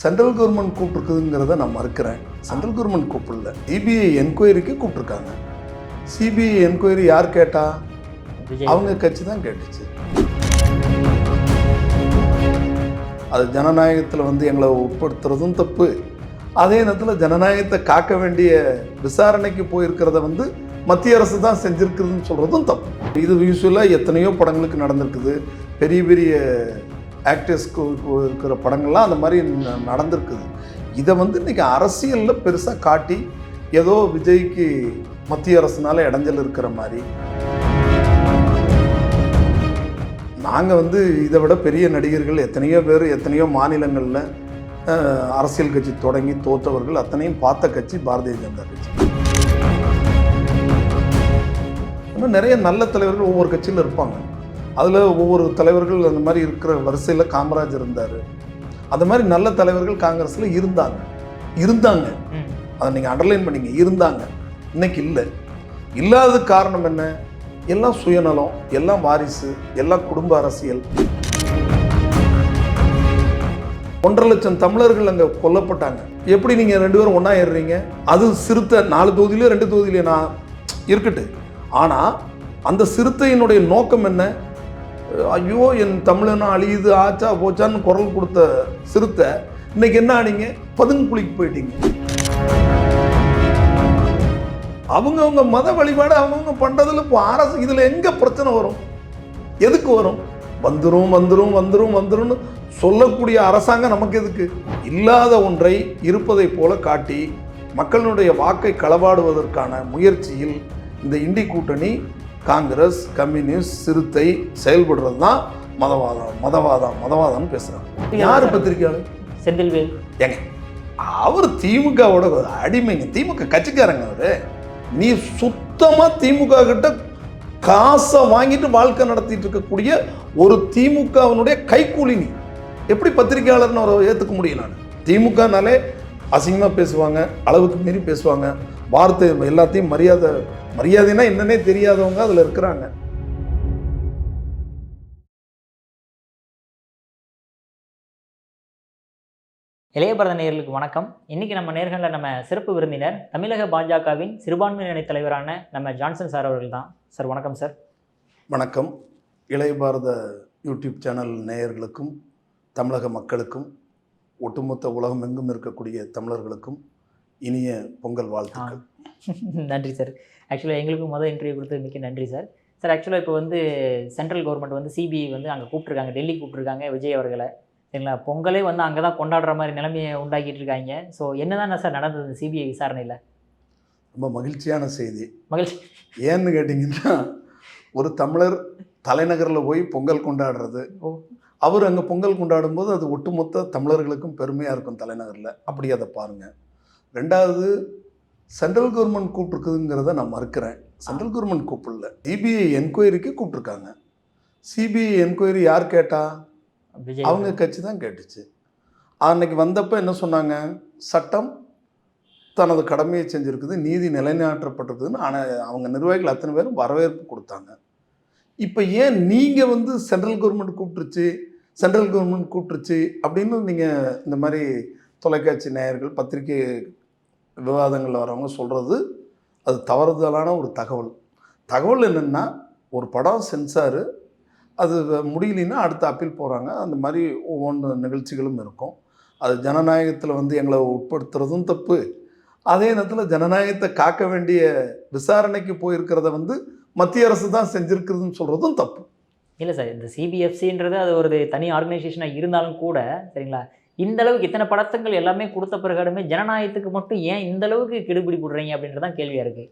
Central government கூப்பிட்டுருக்குதுங்கிறத நான் மறுக்கிறேன். Central government கூப்பிடல, CBI என்கொயரிக்கு கூப்பிட்ருக்காங்க. CBI enquiry யார் கேட்டா? அவங்க கட்சி தான் கேட்டுச்சு. அது ஜனநாயகத்தில் வந்து எங்களை உட்படுத்துறதும் தப்பு. அதே நேரத்தில் ஜனநாயகத்தை காக்க வேண்டிய விசாரணைக்கு போயிருக்கிறத வந்து மத்திய அரசு தான் செஞ்சுருக்குதுன்னு சொல்கிறதும் தப்பு. இது யூஸ்வலாக எத்தனையோ படங்களுக்கு நடந்திருக்குது. பெரிய பெரிய ஆக்டர்ஸ்க்கு இருக்கிற படங்கள்லாம் அந்த மாதிரி நடந்திருக்குது. இதை வந்து இன்றைக்கி அரசியலில் பெருசாக காட்டி ஏதோ விஜய்க்கு மத்திய அரசுனால இடைஞ்சல் இருக்கிற மாதிரி. நாங்கள் வந்து இதை விட பெரிய நடிகர்கள் எத்தனையோ பேர் எத்தனையோ மாநிலங்களில் அரசியல் கட்சி தொடங்கி தோற்றவர்கள் அத்தனையும் பார்த்த கட்சி பாரதிய ஜனதா கட்சி. இன்னும் நிறைய நல்ல தலைவர்கள் ஒவ்வொரு கட்சியில் இருப்பாங்க. அதில் ஒவ்வொரு தலைவர்கள் அந்த மாதிரி இருக்கிற வரிசையில் காமராஜர் இருந்தார். அந்த மாதிரி நல்ல தலைவர்கள் காங்கிரஸில் இருந்தாங்க. அதை நீங்கள் அண்டர்லைன் பண்ணிங்க, இருந்தாங்க. இன்னைக்கு இல்லை. இல்லாததுக்கு காரணம் என்ன? எல்லாம் சுயநலம், எல்லாம் வாரிசு, எல்லாம் குடும்ப அரசியல். 1.5 லட்சம் தமிழர்கள் அங்கே கொல்லப்பட்டாங்க. எப்படி நீங்கள் 2 பேரும் ஒன்றா ஏறுறீங்க? அது சிறுத்தை 4 தொகுதியிலே 2 தொகுதியிலே நான் இருக்கட்டு. ஆனால் அந்த சிறுத்தையினுடைய நோக்கம் என்ன? ஐயோ என் தமிழனா அழியுது ஆச்சா போச்சான்னு குரல் கொடுத்த சிறுத்தை இன்னைக்கு என்ன ஆனீங்க? பதுங்குழிக்கு போயிட்டீங்க. அவங்கவுங்க மத வழிபாடு அவங்கவுங்க பண்ணுறதுல இப்போ அரசு இதில் எங்கே பிரச்சனை வரும்? எதுக்கு வரும்? வந்துரும் சொல்லக்கூடிய அரசாங்கம் நமக்கு எதுக்கு? இல்லாத ஒன்றை இருப்பதை போல காட்டி மக்களுடைய வாக்கை களவாடுவதற்கான முயற்சியில் இந்த இண்டி கூட்டணி, காங்கிரஸ், கம்யூனிஸ்ட், சிறுத்தை செயல்படுறது தான் மதவாதம்னு பேசுகிறாங்க. யார் பத்திரிக்கையாளர்? செந்தில்வேல். ஏங்க, அவர் திமுகவோட அடிமைங்க, திமுக கட்சிக்காரங்க. அவர் நீ சுத்தமாக திமுக கிட்ட காசை வாங்கிட்டு வாழ்க்கை நடத்திட்டு இருக்கக்கூடிய ஒரு திமுகவினுடைய கைக்கூலி. நீ எப்படி பத்திரிகையாளர்னு அவரை ஏற்றுக்க முடியும்? நான் திமுகனாலே அசிங்கமாக பேசுவாங்க, அளவுக்கு மீறி பேசுவாங்க, வார்த்தை எல்லாத்தையும் மரியாதைனா என்னன்னே தெரியாதவங்க அதில் இருக்கிறாங்க. இளைய பாரத நேயர்களுக்கு வணக்கம். இன்னைக்கு நம்ம நேர்களில் நம்ம சிறப்பு விருந்தினர் தமிழக பாஜகவின் சிறுபான்மையினர் அணி தலைவரான நம்ம ஜான்சன் சார் அவர்கள் தான். சார் வணக்கம். சார் வணக்கம். இளைய பாரத யூடியூப் சேனல் நேயர்களுக்கும் தமிழக மக்களுக்கும் ஒட்டுமொத்த உலகம் எங்கும் இருக்கக்கூடிய தமிழர்களுக்கும் இனிய பொங்கல் வாழ்த்துக்கள். நன்றி சார். ஆக்சுவலாக எங்களுக்கும் இன்டர்வியூ கொடுத்து மிக்க நன்றி சார். சார் ஆக்சுவலாக இப்போ வந்து சென்ட்ரல் கவர்மெண்ட் வந்து சிபிஐ வந்து அங்கே கூப்பிட்ருக்காங்க, டெல்லி கூப்பிட்ருக்காங்க விஜய் அவர்களை. சரிங்களா, பொங்கலே வந்து அங்கே தான் கொண்டாடுற மாதிரி நிலைமையை உண்டாக்கிட்டு இருக்காங்க. ஸோ என்ன தான் சார் நடந்தது சிபிஐ விசாரணையில்? ரொம்ப மகிழ்ச்சியான செய்தி. மகிழ்ச்சி ஏன்னு கேட்டிங்கன்னா, ஒரு தமிழர் தலைநகரில் போய் பொங்கல் கொண்டாடுறது, அவர் அங்கே பொங்கல் கொண்டாடும் போது அது ஒட்டுமொத்த தமிழர்களுக்கும் பெருமையாக இருக்கும் தலைநகரில். அப்படி அதை பாருங்கள். 2வது, சென்ட்ரல் கவர்மெண்ட் கூப்பிட்ருக்குதுங்கிறத நான் மறுக்கிறேன். சென்ட்ரல் கவர்மெண்ட் கூப்பிடல, சிபிஐ என்கொயரிக்கு கூப்பிட்ருக்காங்க. சிபிஐ என்கொயரி யார் கேட்டா? அவங்க கட்சி தான் கேட்டுச்சு. அன்னைக்கு வந்தப்போ என்ன சொன்னாங்க? சட்டம் தனது கடமையை செஞ்சுருக்குது, நீதி நிலைநாட்டப்பட்டிருக்குதுன்னு. ஆனால் அவங்க நிர்வாகிகள் அத்தனை பேரும் வரவேற்பு கொடுத்தாங்க. இப்போ ஏன் நீங்கள் வந்து சென்ட்ரல் கவர்மெண்ட் கூப்பிட்டுருச்சு அப்படின்னு நீங்கள் இந்த மாதிரி தொலைக்காட்சி நேயர்கள், பத்திரிகை விவாதங்களில் வரவங்க சொல்கிறது அது தவறுதலான ஒரு தகவல் என்னென்னா, ஒரு படம் சென்சாரு, அது முடியலைன்னா அடுத்த அப்பீல் போகிறாங்க. அந்த மாதிரி ஒவ்வொன்று நிகழ்ச்சிகளும் இருக்கும். அது ஜனநாயகத்தில் வந்து எங்களை உட்படுத்துறதும் தப்பு. அதே நேரத்தில் ஜனநாயகத்தை காக்க வேண்டிய விசாரணைக்கு போயிருக்கிறத வந்து மத்திய அரசு தான் செஞ்சுருக்குதுன்னு சொல்கிறதும் தப்பு. இல்லை சார், இந்த சிபிஎஃப்சின்றது அது ஒரு தனி ஆர்கனைசேஷனாக இருந்தாலும் கூட, சரிங்களா, இந்த அளவுக்கு இத்தனை படத்தங்கள் எல்லாமே கொடுத்த பிறகுமே ஜனநாயகத்துக்கு மட்டும் ஏன் இந்த அளவுக்கு கெடுபிடி போடுறீங்க அப்படின்றதான் கேள்வியாக இருக்குது.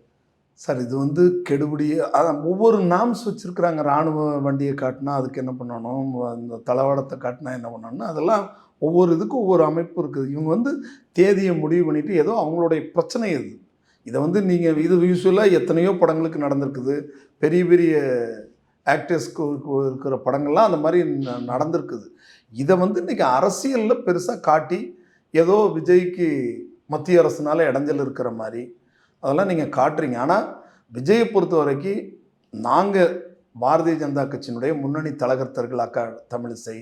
சார், இது வந்து கெடுபிடி. அதான் ஒவ்வொரு நாம்ஸ் வச்சுருக்குறாங்க. இராணுவ வண்டியை காட்டினா அதுக்கு என்ன பண்ணணும், அந்த தளவாடத்தை காட்டினா என்ன பண்ணணும்னு, அதெல்லாம் ஒவ்வொரு இதுக்கும் ஒவ்வொரு அமைப்பு இருக்குது. இவங்க வந்து தேதியை முடிவு பண்ணிவிட்டு ஏதோ அவங்களுடைய பிரச்சனை இது. இதை வந்து நீங்கள் இது யூஸ்வலாக எத்தனையோ படங்களுக்கு நடந்திருக்குது. பெரிய பெரிய ஆக்டர்ஸ்க்கு இருக்கிற படங்கள்லாம் அந்த மாதிரி நடந்திருக்குது. இதை வந்து இன்றைக்கி அரசியலில் பெருசாக காட்டி ஏதோ விஜய்க்கு மத்திய அரசுனால இடைஞ்சல் இருக்கிற மாதிரி அதெல்லாம் நீங்கள் காட்டுறீங்க. ஆனால் விஜயை பொறுத்த வரைக்கும் பாரதிய ஜனதா கட்சியினுடைய முன்னணி தலகர்த்தர்கள் அக்கா தமிழிசை,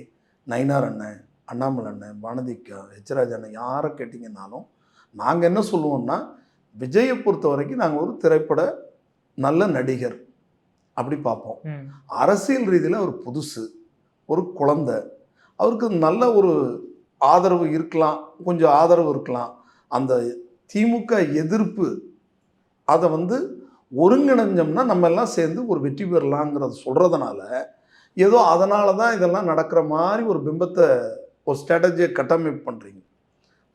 நயினார் அண்ணன், அண்ணாமலை அண்ணன், வானதிக்கா, ஹெச்ராஜ் அண்ணன் யாரை கேட்டிங்கன்னாலும் நாங்கள் என்ன சொல்லுவோம்னா, விஜயை பொறுத்த வரைக்கும் நாங்கள் ஒரு திரைப்பட நல்ல நடிகர் அப்படி பார்ப்போம். அரசியல் ரீதியில் அவர் புதுசு, ஒரு குழந்தை, அவருக்கு நல்ல ஒரு ஆதரவு இருக்கலாம், கொஞ்சம் ஆதரவு இருக்கலாம். அந்த திமுக எதிர்ப்பு அதை வந்து ஒருங்கிணைஞ்சோம்னா நம்ம எல்லாம் சேர்ந்து ஒரு வெற்றி பெறலாங்கிறத சொல்கிறதுனால ஏதோ அதனால தான் இதெல்லாம் நடக்கிற மாதிரி ஒரு பிம்பத்தை, ஒரு ஸ்ட்ராட்டஜியை கட்டமைப்பு பண்ணுறீங்க.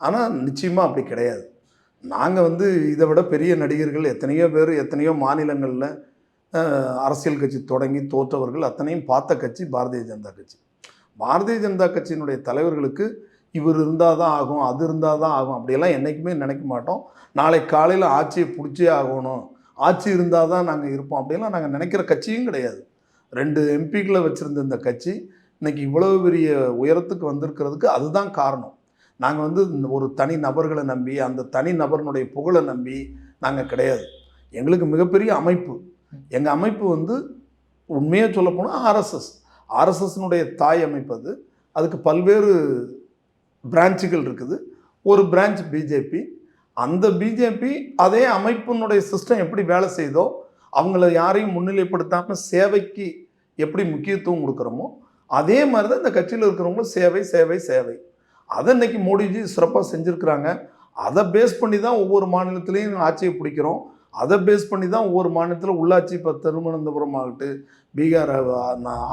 ஆனால் நிச்சயமாக அப்படி கிடையாது. நாங்கள் வந்து இதை விட பெரிய நடிகர்கள் எத்தனையோ பேர் எத்தனையோ மாநிலங்களில் அரசியல் கட்சி தொடங்கி தோற்றவர்கள் அத்தனையும் பார்த்த கட்சி பாரதிய ஜனதா கட்சி. பாரதிய ஜனதா கட்சியினுடைய தலைவர்களுக்கு இவர் இருந்தால் தான் ஆகும், அது இருந்தால் தான் ஆகும், அப்படியெல்லாம் என்றைக்குமே நினைக்க மாட்டோம். நாளை காலையில் ஆட்சியை பிடிச்சே ஆகணும், ஆட்சி இருந்தால் தான் நாங்கள் இருப்போம் அப்படியெல்லாம் நாங்கள் நினைக்கிற கட்சியும் கிடையாது. 2 எம்பிக்களை வச்சுருந்த இந்த கட்சி இன்றைக்கி இவ்வளவு பெரிய உயரத்துக்கு வந்திருக்கிறதுக்கு அதுதான் காரணம். நாங்கள் வந்து ஒரு தனி நபர்களை நம்பி, அந்த தனி நபர்னுடைய புகழை நம்பி நாங்கள் கிடையாது. எங்களுக்கு மிகப்பெரிய அமைப்பு. எங்கள் அமைப்பு வந்து உண்மையாக சொல்லப்போனால் ஆர்எஸ்எஸ்னுடைய தாய் அமைப்பு அது. அதுக்கு பல்வேறு பிரான்ச்சுகள் இருக்குது. ஒரு பிரான்ச் பிஜேபி. அந்த பிஜேபி அதே அமைப்பினுடைய சிஸ்டம் எப்படி வேலை செய்தோ, அவங்கள யாரையும் முன்னிலைப்படுத்தாமல் சேவைக்கு எப்படி முக்கியத்துவம் கொடுக்குறோமோ அதே மாதிரி தான் இந்த கட்சியில் இருக்கிறவங்களும் சேவை சேவை சேவை. அதை இன்னைக்கு மோடிஜி சிறப்பாக செஞ்சுருக்கிறாங்க. அதை பேஸ் பண்ணி தான் ஒவ்வொரு மாநிலத்திலையும் ஆட்சியை பிடிக்கிறோம். அதை பேஸ் பண்ணி தான் ஒவ்வொரு மாநிலத்தில் உள்ளாட்சி, இப்போ திருவனந்தபுரம் ஆகட்டும், பீகார்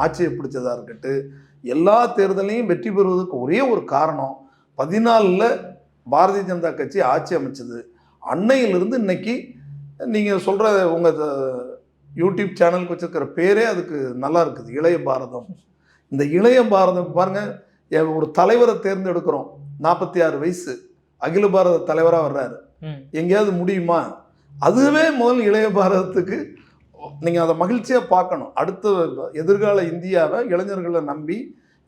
ஆட்சியை பிடிச்சதாக இருக்கட்டும், எல்லா தேர்தலையும் வெற்றி பெறுவதற்கு ஒரே ஒரு காரணம், 14ல் பாரதிய ஜனதா கட்சி ஆட்சி அமைச்சது. அன்னையிலிருந்து இன்னைக்கு நீங்கள் சொல்கிற உங்கள் யூடியூப் சேனலுக்கு வச்சுருக்கிற பேரே அதுக்கு நல்லா இருக்குது, இளைய பாரதம். இந்த இளைய பாரதம் பாருங்கள், ஒரு தலைவரை தேர்ந்தெடுக்கிறோம், 46 வயசு, அகில பாரத தலைவராக வர்றாரு. எங்கேயாவது முடியுமா? அதுவே முதல் இளைய பாரதத்துக்கு நீங்கள் அதை மகிழ்ச்சியாக பார்க்கணும். அடுத்த எதிர்கால இந்தியாவை இளைஞர்களை நம்பி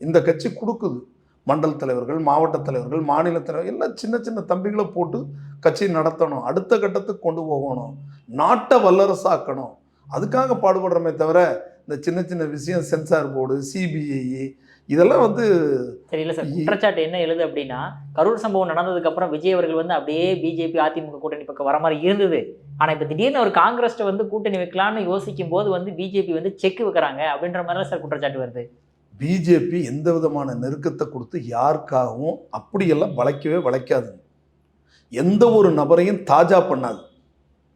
இந்த கட்சி கொடுக்குது. மண்டல் தலைவர்கள், மாவட்ட தலைவர்கள், மாநில தலைவர்கள் எல்லாம் சின்ன சின்ன தம்பிகளை போட்டு கட்சி நடத்தணும், அடுத்த கட்டத்துக்கு கொண்டு போகணும், நாட்டை வல்லரசாக்கணும். அதுக்காக பாடுபடுறோமே தவிர இந்த சின்ன சின்ன விஷயம், சென்சார் போர்டு, சிபிஐ, இதெல்லாம் வந்து தெரியல சார். குற்றச்சாட்டு என்ன எழுது அப்படின்னா, கரூர் சம்பவம் நடந்ததுக்கு அப்புறம் விஜய் அவர்கள் வந்து அப்படியே பிஜேபி அதிமுக கூட்டணி பக்கம் வர மாதிரி இருந்தது. ஆனால் இப்போ திடீர்னு ஒரு காங்கிரஸ்ட்டை வந்து கூட்டணி வைக்கலான்னு யோசிக்கும் போது வந்து பிஜேபி வந்து செக் வைக்கிறாங்க அப்படின்ற மாதிரி சார் குற்றச்சாட்டு வருது. பிஜேபி எந்த விதமான நெருக்கத்தை கொடுத்து யாருக்காகவும் அப்படியெல்லாம் வளைக்காது. எந்த ஒரு நபரையும் தாஜா பண்ணாது.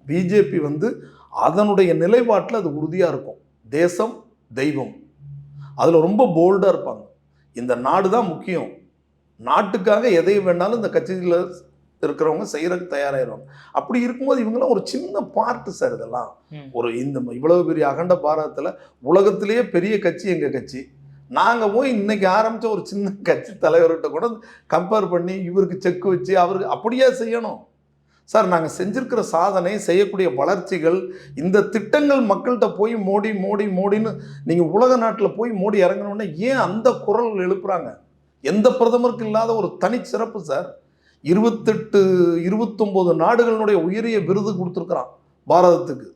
பிஜேபி வந்து அதனுடைய நிலைப்பாட்டில் அது உறுதியாக இருக்கும். தேசம் தெய்வம், அதில் ரொம்ப போல்டாக இருப்பாங்க. இந்த நாடு தான் முக்கியம், நாட்டுக்காக எதை வேணாலும் இந்த கட்சியில் இருக்கிறவங்க செய்கிறதுக்கு தயாராகிடுவாங்க. அப்படி இருக்கும்போது இவங்களாம் ஒரு சின்ன பார்ட்டு சார். இதெல்லாம் ஒரு இந்த இவ்வளவு பெரிய அகண்ட பாரதத்தில் உலகத்திலேயே பெரிய கட்சி எங்கள் கட்சி. நாங்கள் போய் இன்னைக்கு ஆரம்பித்த ஒரு சின்ன கட்சி தலைவர்கிட்ட கூட கம்பேர் பண்ணி இவருக்கு செக் வச்சு அவருக்கு அப்படியே செய்யணும் சார். நாங்கள் செஞ்சுருக்கிற சாதனை, செய்யக்கூடிய வளர்ச்சிகள், இந்த திட்டங்கள் மக்கள்கிட்ட போய் மோடி மோடி மோடின்னு நீங்கள் உலக நாட்டில் போய் மோடி இறங்கணுன்னே ஏன் அந்த குரல் எழுப்புறாங்க? எந்த பிரதமருக்கு இல்லாத ஒரு தனி சிறப்பு சார். 28 29 நாடுகளினுடைய உயரிய விருது கொடுத்துருக்குறான் பாரதத்துக்கு.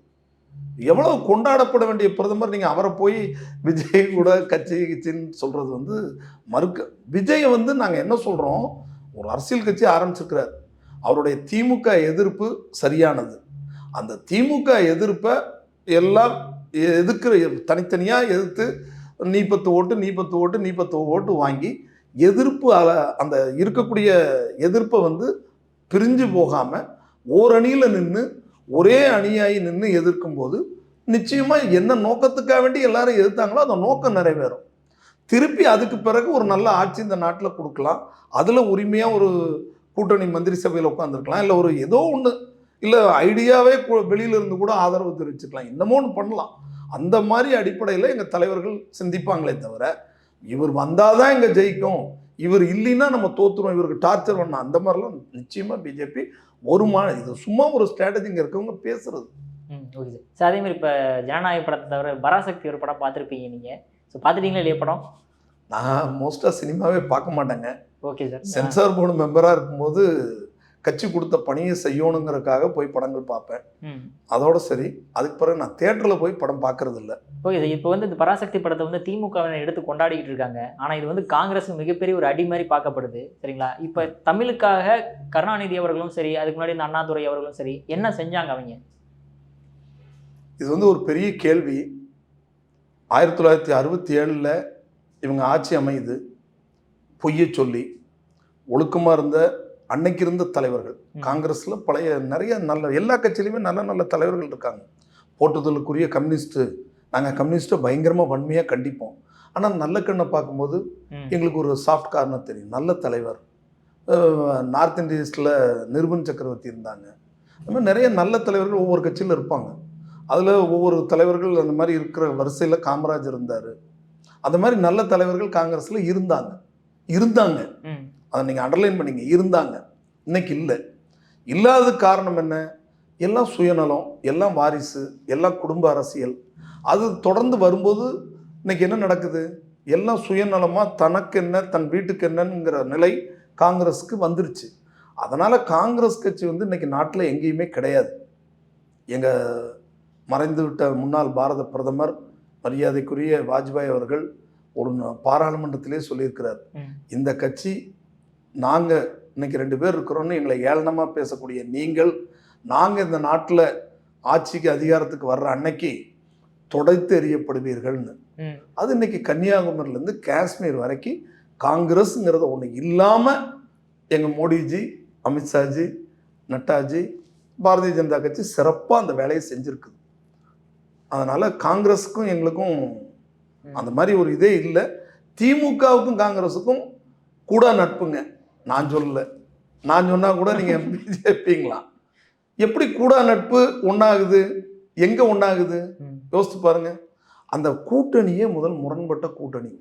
எவ்வளவு கொண்டாடப்பட வேண்டிய பிரதமர். நீங்கள் அவரை போய் விஜய் கூட கட்சின்னு சொல்கிறது வந்து மறுக்க. விஜயை வந்து நாங்கள் என்ன சொல்கிறோம், ஒரு அரசியல் கட்சி ஆரம்பிச்சிருக்கிறார். அவருடைய திமுக எதிர்ப்பு சரியானது. அந்த திமுக எதிர்ப்பை எல்லாம் எதிர்க்கிற, தனித்தனியாக எதிர்த்து நீ 10 ஓட்டு நீ 10 ஓட்டு நீ 10 ஓட்டு வாங்கி எதிர்ப்பு, அந்த இருக்கக்கூடிய எதிர்ப்பை வந்து பிரிஞ்சு போகாமல் ஓரணியில் நின்று ஒரே அணியாகி நின்று எதிர்க்கும்போது நிச்சயமாக என்ன நோக்கத்துக்காக வேண்டி எல்லாரும் எதிர்த்தாங்களோ அந்த நோக்கம் நிறைவேறும். திருப்பி அதுக்கு பிறகு ஒரு நல்ல ஆட்சி இந்த நாட்டில் கொடுக்கலாம். அதில் உரிமையாக ஒரு கூட்டணி மந்திரி சபையில் உட்காந்துருக்கலாம், இல்லை ஒரு ஏதோ ஒன்று, இல்லை ஐடியாவே வெளியிலிருந்து கூட ஆதரவு தெரிவிச்சுக்கலாம், இன்னமும் ஒன்று பண்ணலாம். அந்த மாதிரி அடிப்படையில் எங்கள் தலைவர்கள் சிந்திப்பாங்களே தவிர இவர் வந்தால் தான் இங்கே ஜெயிக்கும், இவர் இல்லைன்னா நம்ம தோற்றுறோம், இவருக்கு டார்ச்சர் பண்ண, அந்த மாதிரிலாம் நிச்சயமாக பிஜேபி இது சும்மா ஒரு ஸ்ட்ராட்டஜி இங்கே இருக்கவங்க பேசுறது. Okay sir. சார் அதே மாதிரி இப்போ ஜனநாயக படத்தை தவிர பராசக்தி ஒரு படம் பார்த்துருப்பீங்க நீங்கள். ஸோ பார்த்துட்டீங்களா இல்லையா படம்? நான் மோஸ்ட்டாக சினிமாவே பார்க்க மாட்டேங்க. Okay sir. சென்சார் போர்டு மெம்பராக இருக்கும்போது கட்சி கொடுத்த பணியை செய்யணுங்கிறதுக்காக போய் படங்கள் பார்ப்பேன். ம். அதோட சரி. அதுக்கு பிறகு நான் தியேட்டரில் போய் படம் பார்க்கறது இல்லை. இப்போ வந்து இந்த பராசக்தி படத்தை வந்து திமுகவினர் எடுத்து கொண்டாடிக்கிட்டு இருக்காங்க. ஆனால் இது வந்து காங்கிரஸ் மிகப்பெரிய ஒரு அடி மாதிரி பார்க்கப்படுது. சரிங்களா? இப்போ தமிழுக்காக கருணாநிதி அவர்களும் சரி, அதுக்கு முன்னாடி இந்த அண்ணாதுரை அவர்களும் சரி, என்ன செஞ்சாங்க அவங்க? இது வந்து ஒரு பெரிய கேள்வி. 1967 இவங்க ஆட்சி அமையுது. பொய்யை சொல்லி ஒழுக்கமாக இருந்த அன்னைக்கு இருந்த தலைவர்கள் காங்கிரஸில் பழைய நிறைய நல்ல எல்லா கட்சியிலையுமே நல்ல நல்ல தலைவர்கள் இருக்காங்க. போட்டுதலுக்குரிய கம்யூனிஸ்ட்டு, நாங்கள் கம்யூனிஸ்ட்டை பயங்கரமாக வன்மையாக கண்டிப்போம். ஆனால் நல்ல கண்ணை பார்க்கும்போது எங்களுக்கு ஒரு சாஃப்ட் கார்னர் தெரியும். நல்ல தலைவர். நார்த் இந்தியஸில் நிர்பன் சக்கரவர்த்தி இருந்தாங்க. அது மாதிரி நிறைய நல்ல தலைவர்கள் ஒவ்வொரு கட்சியில் இருப்பாங்க. அதில் ஒவ்வொரு தலைவர்கள் அந்த மாதிரி இருக்கிற வரிசையில் காமராஜர் இருந்தார். அந்த மாதிரி நல்ல தலைவர்கள் காங்கிரஸில் இருந்தாங்க. அதை நீங்கள் அண்டர்லைன் பண்ணிங்க. இருந்தாங்க. இன்னைக்கு இல்லை. இல்லாத காரணம் என்ன? எல்லாம் சுயநலம், எல்லாம் வாரிசு, எல்லாம் குடும்ப அரசியல். அது தொடர்ந்து வரும்போது இன்னைக்கு என்ன நடக்குது? எல்லாம் சுயநலமாக தனக்கு என்ன தன் வீட்டுக்கு என்னங்கிற நிலை காங்கிரஸுக்கு வந்துருச்சு. அதனால் காங்கிரஸ் கட்சி வந்து இன்னைக்கு நாட்டில் எங்கேயுமே கிடையாது. எங்கள் மறைந்து விட்ட முன்னாள் பாரத பிரதமர் மரியாதைக்குரிய வாஜ்பாய் அவர்கள் ஒரு பாராளுமன்றத்திலே சொல்லியிருக்கிறார், இந்த கட்சி நாங்கள் இன்னைக்கு 2 பேர் இருக்கிறோன்னு எங்களை ஏளனமாக பேசக்கூடிய நீங்கள், நாங்கள் இந்த நாட்டில் ஆட்சிக்கு அதிகாரத்துக்கு வர்ற அன்னைக்கு தொடைத்து எறியப்படுவீர்கள்னு. அது இன்னைக்கு கன்னியாகுமரியிலேருந்து காஷ்மீர் வரைக்கும் காங்கிரஸுங்கிறத ஒன்று இல்லாமல் எங்கள் மோடிஜி, அமித்ஷாஜி, நட்டாஜி, பாரதிய ஜனதா கட்சி சிறப்பாக அந்த வேலையை செஞ்சுருக்குது. அதனால் காங்கிரஸுக்கும் எங்களுக்கும் அந்த மாதிரி ஒரு இதே இல்லை. திமுகவுக்கும் காங்கிரஸுக்கும் கூட நட்புங்க. நான் சொல்லலை. நான் சொன்னால் கூட நீங்கள் பிஜேபிங்களா? எப்படி கூட நட்பு ஒன்றாகுது? எங்கே ஒன்றாகுது? யோசித்து பாருங்கள். அந்த கூட்டணியே முதல் முரண்பட்ட கூட்டணி.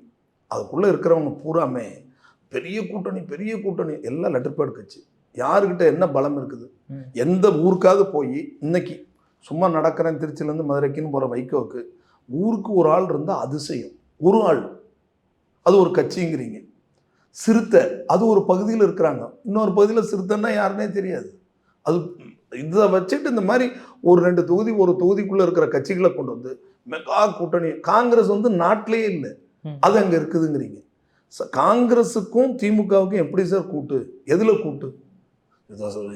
அதுக்குள்ளே இருக்கிறவங்க பூராமே பெரிய கூட்டணி எல்லாம் லெட்டர்பேட் கட்சி. யாருக்கிட்ட என்ன பலம் இருக்குது? எந்த ஊருக்காவது போய் இன்னைக்கு சும்மா நடக்கிறேன் திருச்சியிலேருந்து மதுரைக்குன்னு போகிற வைகோவுக்கு ஊருக்கு ஒரு ஆள் இருந்தால் அதிசயம். ஒரு ஆள், அது ஒரு கட்சிங்கிறீங்க. சிறுத்தை, அது ஒரு பகுதியில் இருக்கிறாங்க. இன்னொரு பகுதியில் சிறுத்தைன்னா யாருன்னே தெரியாது. அது இதை வச்சுட்டு இந்த மாதிரி ஒரு 2 தொகுதி ஒரு தொகுதிக்குள்ளே இருக்கிற கட்சிகளை கொண்டு வந்து மெகா கூட்டணி. காங்கிரஸ் வந்து நாட்டிலே இல்லை, அது அங்கே இருக்குதுங்கிறீங்க. காங்கிரஸுக்கும் திமுகவுக்கும் எப்படி சார் கூட்டு? எதில் கூட்டு?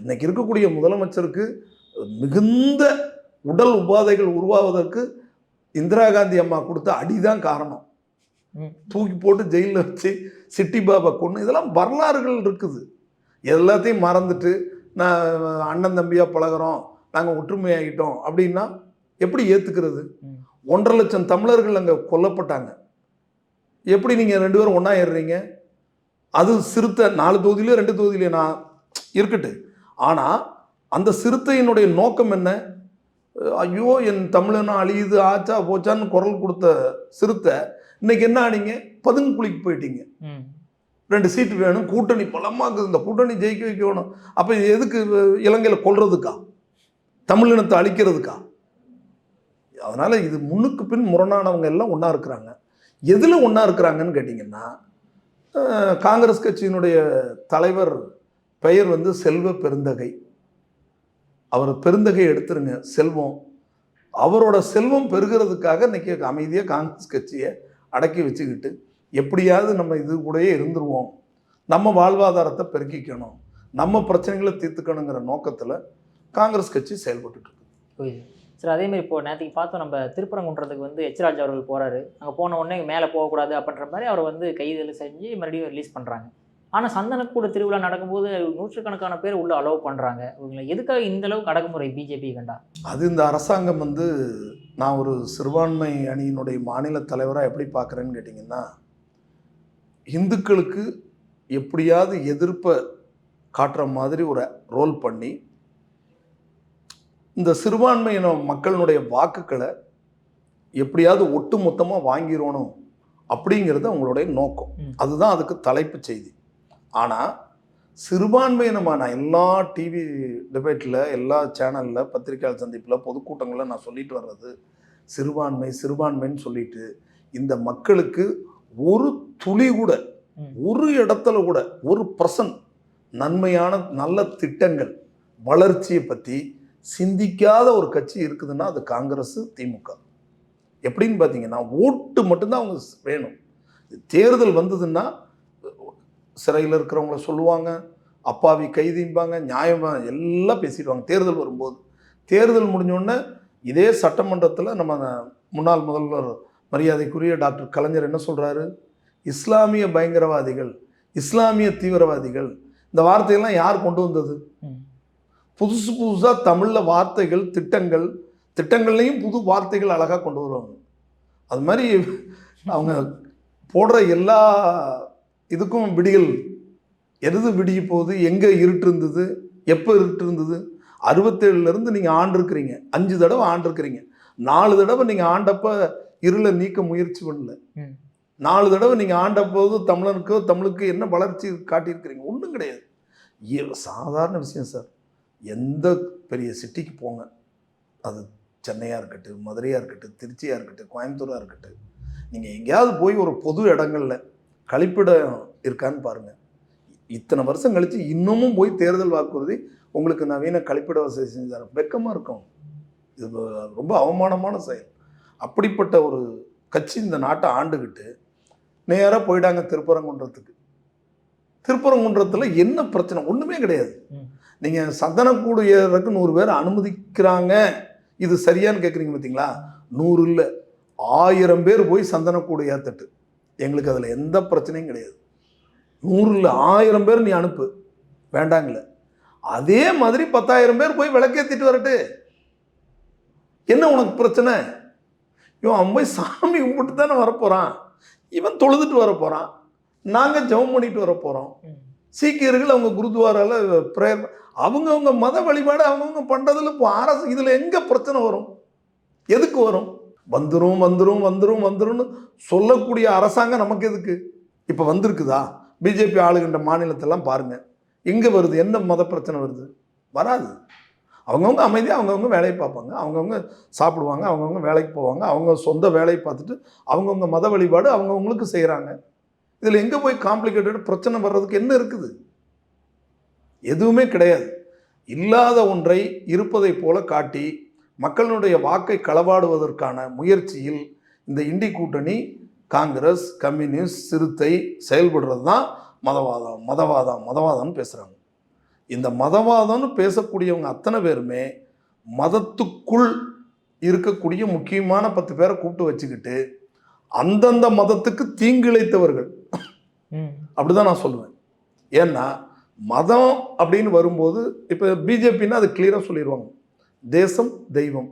இன்னைக்கு இருக்கக்கூடிய முதலமைச்சருக்கு மிகுந்த உடல் உபாதைகள் உருவாவதற்கு இந்திரா காந்தி அம்மா கொடுத்த அடிதான் காரணம். தூக்கி போட்டு ஜெயிலில் வச்சு சிட்டி பாபா கொண்டு, இதெல்லாம் வரலாறுகள் இருக்குது. எல்லாத்தையும் மறந்துட்டு நான் அண்ணன் தம்பியாக பழகிறோம், நாங்கள் ஒற்றுமையாகிட்டோம் அப்படின்னா எப்படி ஏற்றுக்கிறது? 1.5 லட்சம் தமிழர்கள் அங்கே கொல்லப்பட்டாங்க. எப்படி நீங்கள் 2 பேரும் ஒன்றா ஏறுறீங்க? அது சிறுத்தை 4 தொகுதியிலே 2 தொகுதியிலே நான் இருக்கட்டு. ஆனால் அந்த சிறுத்தையினுடைய நோக்கம் என்ன? ஐயோ என் தமிழனா அழியுது ஆச்சா போச்சான்னு குரல் கொடுத்த சிறுத்தை இன்னைக்கு என்ன ஆனீங்க? பதுங்குழிக்கு போயிட்டீங்க. 2 சீட்டு வேணும், கூட்டணி பலமாக்குது, இந்த கூட்டணி ஜெயிக்க வைக்கணும். அப்போ எதுக்கு? இலங்கையில் கொல்றதுக்கா? தமிழினத்தை அழிக்கிறதுக்கா? அதனால் இது முன்னுக்கு பின் முரணானவங்க எல்லாம் ஒன்றா இருக்கிறாங்க. எதில் ஒன்றா இருக்கிறாங்கன்னு கேட்டிங்கன்னா, காங்கிரஸ் கட்சியினுடைய தலைவர் பெயர் வந்து செல்வ பெருந்தகை. அவர் பெருந்தகை எடுத்துருங்க, செல்வம். அவரோட செல்வம் பெருகிறதுக்காக இன்றைக்கி அமைதியாக காங்கிரஸ் கட்சியை அடக்கி வச்சுக்கிட்டு எப்படியாவது நம்ம இது கூடயே இருந்துருவோம், நம்ம வாழ்வாதாரத்தை பெருக்கிக்கணும், நம்ம பிரச்சனைகளை தீர்த்துக்கணுங்கிற நோக்கத்தில் காங்கிரஸ் கட்சி செயல்பட்டு இருக்கு. சார் அதேமாதிரி இப்போ நேற்றுக்கு பார்த்தோம், நம்ம திருப்பரங்குன்றதுக்கு வந்து எச் ராஜா அவர்கள் போகிறாரு. அங்கே போன உடனே மேலே போகக்கூடாது அப்படின்ற மாதிரி அவரை வந்து கைது செஞ்சு மறுபடியும் ரிலீஸ் பண்ணுறாங்க. ஆனால் சந்தனக்கூட திருவிழா நடக்கும்போது 100கணக்கான பேர் உள்ள அலோவ் பண்ணுறாங்க. இவங்களை எதுக்காக இந்த அளவுக்கு அடக்குமுறை பிஜேபி கண்டா? அது இந்த அரசாங்கம் வந்து நான் ஒரு சிறுபான்மை அணியினுடைய மாநில தலைவராக எப்படி பார்க்குறேன்னு கேட்டிங்கன்னா, இந்துக்களுக்கு எப்படியாவது எதிர்ப்பை காட்டுற மாதிரி ஒரு ரோல் பண்ணி இந்த சிறுபான்மையின மக்களினுடைய வாக்குகளை எப்படியாவது ஒட்டு மொத்தமாக வாங்கிடணும் அப்படிங்கிறது அவங்களுடைய நோக்கம். அதுதான் அதுக்கு தலைப்பு செய்தி. ஆனால் சிறுபான்மையினமான எல்லா டிவி டிபேட்டில், எல்லா சேனலில், பத்திரிகையாளர் சந்திப்பில், பொதுக்கூட்டங்களில் நான் சொல்லிட்டு வர்றது சிறுபான்மைன்னு சொல்லிட்டு இந்த மக்களுக்கு ஒரு துளி கூட, ஒரு இடத்துல கூட, 1% நன்மையான நல்ல திட்டங்கள் வளர்ச்சியை பற்றி சிந்திக்காத ஒரு கட்சி இருக்குதுன்னா அது காங்கிரஸ், திமுக. எப்படின்னு பார்த்தீங்கன்னா ஓட்டு மட்டும்தான் அவங்க வேணும். தேர்தல் வந்ததுன்னா சிறையில் இருக்கிறவங்கள சொல்லுவாங்க, அப்பாவி கைதிம்பாங்க, நியாயமாக எல்லாம் பேசிடுவாங்க. தேர்தல் வரும்போது தேர்தல் முடிஞ்சோடனே இதே சட்டமன்றத்தில் நம்ம முன்னாள் முதல்வர் மரியாதைக்குரிய டாக்டர் கலைஞர் என்ன சொல்கிறாரு, இஸ்லாமிய பயங்கரவாதிகள், இஸ்லாமிய தீவிரவாதிகள், இந்த வார்த்தையெல்லாம் யார் கொண்டு வந்தது? புதுசு புதுசாக தமிழில் வார்த்தைகள், திட்டங்கள்லையும் புது வார்த்தைகள் அழகாக கொண்டு வருவாங்க. அது மாதிரி அவங்க போடுற எல்லா இதுக்கும் விடிகள் எது விடிய போகுது, எங்கே இருட்டு இருந்தது, எப்போ இருட்டு இருந்தது? 67லேருந்து நீங்கள் ஆண்டிருக்கிறீங்க, 5 தடவை ஆண்டிருக்கிறீங்க. 4 தடவை நீங்கள் ஆண்டப்போ இருளை நீக்க முயற்சி பண்ணல. 4 தடவை நீங்கள் ஆண்டப்போது தமிழுக்கு என்ன வளர்ச்சி காட்டியிருக்கிறீங்க? ஒன்றும் கிடையாது. சாதாரண விஷயம் சார். எந்த பெரிய சிட்டிக்கு போங்க, அது சென்னையாக இருக்கட்டும், மதுரையாக இருக்கட்டும், திருச்சியாக இருக்கட்டும், கோயம்புத்தூராக இருக்கட்டும், நீங்கள் எங்கேயாவது போய் ஒரு பொது இடங்களில் கழிப்பிடம் இருக்கான்னு பாருங்கள். இத்தனை வருஷம் கழித்து இன்னமும் போய் தேர்தல் வாக்குறுதி உங்களுக்கு நவீன கழிப்பிட வசதி செஞ்சார், வெக்கமாக இருக்கும். இது ரொம்ப அவமானமான செயல். அப்படிப்பட்ட ஒரு கட்சி இந்த நாட்டை ஆண்டுக்கிட்டு நேராக போயிட்டாங்க திருப்பரங்குன்றத்துக்கு. திருப்பரங்குன்றத்தில் என்ன பிரச்சனை? ஒன்றுமே கிடையாது. நீங்கள் சந்தனக்கூடு ஏறதுக்கு 100 பேர் அனுமதிக்கிறாங்க, இது சரியான்னு கேட்குறீங்க பார்த்தீங்களா? 100 இல்லை, 1000 பேர் போய் சந்தனக்கூடு ஏற்றட்டு, எங்களுக்கு அதில் எந்த பிரச்சனையும் கிடையாது. 100 இல்லை, 1000 பேர் நீ அனுப்பு, வேண்டாங்கள. அதே மாதிரி 10,000 பேர் போய் விளக்கேற்றிட்டு வரட்டு, என்ன உனக்கு பிரச்சனை? இவன் அவன் போய் சாமி கும்பிட்டு தானே வரப்போகிறான், இவன் தொழுதுட்டு வரப்போகிறான், நாங்கள் ஜெபம் பண்ணிட்டு வரப்போகிறோம். சீக்கியர்கள் அவங்க குருத்வாரால ப்ரேயர், அவங்கவுங்க மத வழிபாடு அவங்கவுங்க பண்ணுறதுல இப்போ அரசு இதில் எங்கே பிரச்சனை வரும்? எதுக்கு வரும்? வந்துடும் வந்துடும் வந்துடும் வந்துரும்னு சொல்லக்கூடிய அரசாங்கம் நமக்கு எதுக்கு? இப்போ வந்திருக்குதா? பிஜேபி ஆளுகின்ற மாநிலத்தெல்லாம் பாருங்கள், எங்கே வருது? என்ன மத பிரச்சனை வருது? வராது. அவங்கவுங்க அமைதியாக அவங்கவுங்க வேலையை பார்ப்பாங்க, அவங்கவுங்க சாப்பிடுவாங்க, அவங்கவுங்க வேலைக்கு போவாங்க, அவங்க சொந்த வேலையை பார்த்துட்டு அவங்கவுங்க மத வழிபாடு அவங்கவுங்களுக்கு செய்கிறாங்க. இதில் எங்கே போய் காம்ப்ளிகேட்டட் பிரச்சனை வர்றதுக்கு என்ன இருக்குது? எதுவுமே கிடையாது. இல்லாத ஒன்றை இருப்பதை போல காட்டி மக்களுடைய வாக்கை களவாடுவதற்கான முயற்சியில் இந்த இண்டி கூட்டணி, காங்கிரஸ், கம்யூனிஸ்ட், சிறுத்தை செயல்படுறது தான் மதவாதம் மதவாதம் மதவாதம்னு பேசுகிறாங்க. இந்த மதவாதம்னு பேசக்கூடியவங்க அத்தனை பேருமே மதத்துக்குள் இருக்கக்கூடிய முக்கியமான 10 பேரை கூப்பிட்டு வச்சுக்கிட்டு அந்தந்த மதத்துக்கு தீங்கிழைத்தவர்கள் அப்படிதான் நான் சொல்லுவேன். ஏன்னா மதம் அப்படின்னு வரும்போது இப்போ பிஜேபின்னா அது கிளியராக சொல்லிடுவாங்க, தேசம் தெய்வம்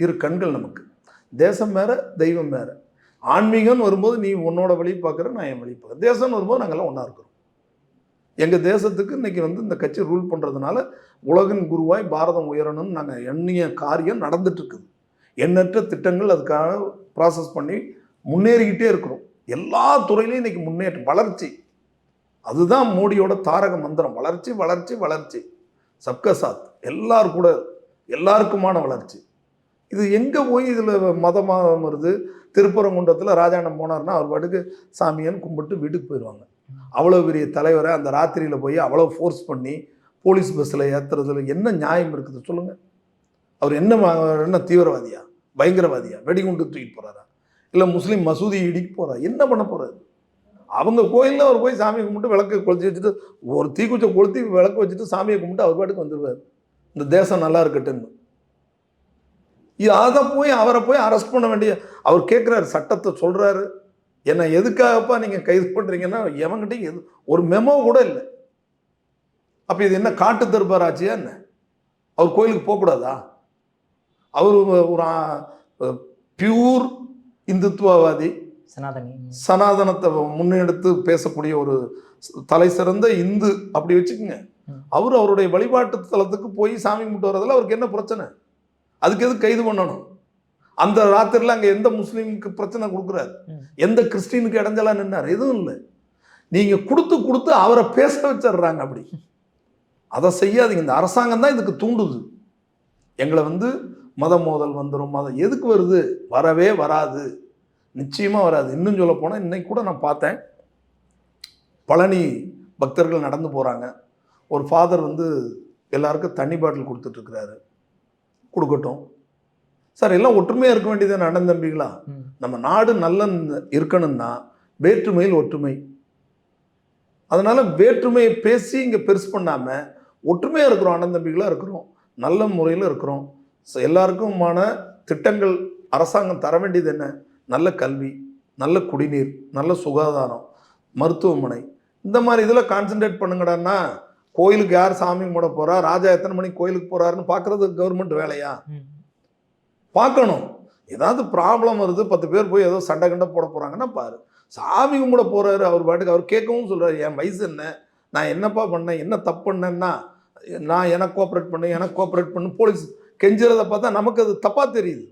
இரு கண்கள் நமக்கு. தேசம் வேற, தெய்வம் வேற. ஆன்மீகம்னு வரும்போது நீ உன்னோட வழி பார்க்குற, நான் என் வழி பார்க்குறேன். தேசம்னு வரும்போது நாங்கள்லாம் ஒன்றா இருக்கிறோம். எங்கள் தேசத்துக்கு இன்றைக்கி இந்த கட்சி ரூல் பண்ணுறதுனால உலகின் குருவாய் பாரதம் உயரணும்னு நாங்கள் எண்ணிய காரியம் நடந்துட்டுருக்குது. எண்ணற்ற திட்டங்கள் அதுக்காக ப்ராசஸ் பண்ணி முன்னேறிக்கிட்டே இருக்கிறோம். எல்லா துறையிலையும் இன்றைக்கி முன்னேற்றம், வளர்ச்சி. அதுதான் மோடியோட தாரக மந்திரம். வளர்ச்சி வளர்ச்சி வளர்ச்சி, சப்கா சாத், எல்லாரும் கூட எல்லாருக்குமான வளர்ச்சி. இது எங்கே போய் இதில் மதமாக வருது? திருப்பரங்குன்றத்தில் ராஜாண்டம் போனார்னா அவர் பாட்டுக்கு சாமியான்னு கும்பிட்டு வீட்டுக்கு போயிடுவாங்க. அவ்வளோ பெரிய தலைவரை அந்த ராத்திரியில் போய் அவ்வளோ ஃபோர்ஸ் பண்ணி போலீஸ் பஸ்ஸில் ஏற்றுறதுல என்ன நியாயம் இருக்குது சொல்லுங்கள்? அவர் என்ன தீவிரவாதியா, பயங்கரவாதியா, வெடிகுண்டு தூக்கிட்டு போகிறாரா, இல்லை முஸ்லீம் மசூதி இடிக்க போகிறார்? என்ன பண்ண போகிறாரு? அவங்க கோயிலில் அவர் போய் சாமியை கும்பிட்டு விளக்கு கொளுத்தி வச்சுட்டு, ஒரு தீக்குச்சை கொளுத்தி விளக்கு வச்சுட்டு சாமியை கும்பிட்டு அவர் பாட்டுக்கு வந்துடுவார், இந்த தேசம் நல்லா இருக்கட்டுன்னு. அதை போய் அவரை போய் அரெஸ்ட் பண்ண வேண்டிய, அவர் கேட்குறாரு, சட்டத்தை சொல்கிறாரு, என்னை எதுக்காகப்பா நீங்கள் கைது பண்ணுறீங்கன்னா எவங்கிட்டையும் எது ஒரு மெமோ கூட இல்லை. அப்போ இது என்ன காட்டு தர்பார் ஆச்சியா என்ன? அவர் கோயிலுக்கு போகக்கூடாதா? அவர் ஒரு பியூர் இந்துத்துவவாதி, சனாதனத்தை முன்னெடுத்து பேசக்கூடிய ஒரு தலை சிறந்த இந்து, அப்படி வச்சுக்கோங்க. அவருடைய வழிபாட்டு தலத்துக்கு போய் சாமி கும்பிட்டு வர்றதில் அவருக்கு என்ன பிரச்சனை? அதுக்கு எது கைது பண்ணணும்? அந்த ராத்திரியில் அங்கே எந்த முஸ்லீமுக்கு பிரச்சனை கொடுக்குறாரு, எந்த கிறிஸ்டினுக்கு இடைஞ்சலா நின்னார்? எதுவும் இல்லை. நீங்கள் கொடுத்து அவரை பேச வச்சிடுறாங்க. அப்படி அதை செய்யாதீங்க. இந்த அரசாங்கம் தான் இதுக்கு தூண்டுது. எங்களை மத மோதல் வந்துடும், மதம் எதுக்கு வருது? வரவே வராது, நிச்சயமாக வராது. இன்னும் சொல்ல போனால் இன்னைக்கு கூட நான் பார்த்தேன், பழனி பக்தர்கள் நடந்து போகிறாங்க, ஒரு ஃபாதர் வந்து எல்லாருக்கும் தண்ணி பாட்டில் கொடுத்துட்ருக்கிறாரு, கொடுக்கட்டும் சார். எல்லாம் ஒற்றுமையாக இருக்க வேண்டியது அண்ணன் தம்பிகளா? நம்ம நாடு நல்ல இருக்கணும்னா வேற்றுமையில் ஒற்றுமை. அதனால் வேற்றுமையை பேசி இங்கே பெருசு பண்ணாமல் ஒற்றுமையாக இருக்கிறோம், அண்ணன் தம்பிகளாக இருக்கிறோம், நல்ல முறையில் இருக்கிறோம். எல்லாருக்குமான திட்டங்கள் அரசாங்கம் தர வேண்டியது என்ன? நல்ல கல்வி, நல்ல குடிநீர், நல்ல சுகாதாரம், மருத்துவமனை, இந்த மாதிரி இதில் கான்சென்ட்ரேட் பண்ணுங்கடான்னா கோயிலுக்கு யார் சாமி கும்பிட போகிறா, ராஜா எத்தனை மணிக்கு கோயிலுக்கு போகிறாருன்னு பார்க்குறது கவர்மெண்ட் வேலையா? பார்க்கணும். ஏதாவது ப்ராப்ளம் வருது, 10 பேர் போய் ஏதோ சண்டை கண்டை போட போகிறாங்கன்னா பாரு. சாமி கும்பிட போகிறாரு அவர் பாட்டுக்கு, அவர் கேட்கவும் சொல்கிறார், என் வயசு என்ன, நான் என்னப்பா பண்ணேன், என்ன தப்பு பண்ணேன்னா நான் எனக்கு கோஆப்ரேட் பண்ணு போலீஸ் கெஞ்சுறதை பார்த்தா நமக்கு அது தப்பாக தெரியுது.